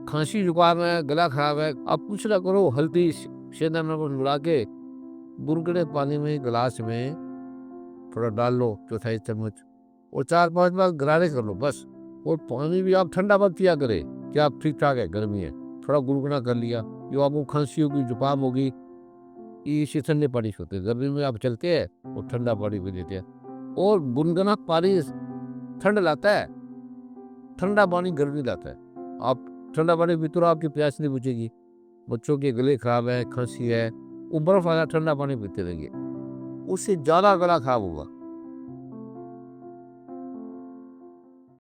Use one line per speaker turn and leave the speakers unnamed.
खांसी जुकाम है, गला खराब है, आप कुछ ना करो, हल्दी सेंधा नमक मिला के गुनगुने पानी में गिलास में थोड़ा डाल लो, चौथाई चम्मच, और 4-5 बार गरारे कर लो बस। और पानी भी आप ठंडा मत पिया करें कि आप ठीक ठाक है, गर्मी है, थोड़ा गुनगुना कर लिया। जो आपको खांसी होगी, जुकाम होगी, ये इसी ठंडे पानी से होते हैं। गर्मी में आप चलते हैं और ठंडा पानी पी लेते हैं। और गुनगुना पानी ठंड लाता है, ठंडा पानी गर्मी लाता है। आप ठंडा पानी पीते रहो, आपकी प्यास नहीं बुझेगी। बच्चों के गले खराब है, खांसी है, वो बर्फ वाला ठंडा पानी पीते रहिए, उससे ज्यादा गला खराब होगा।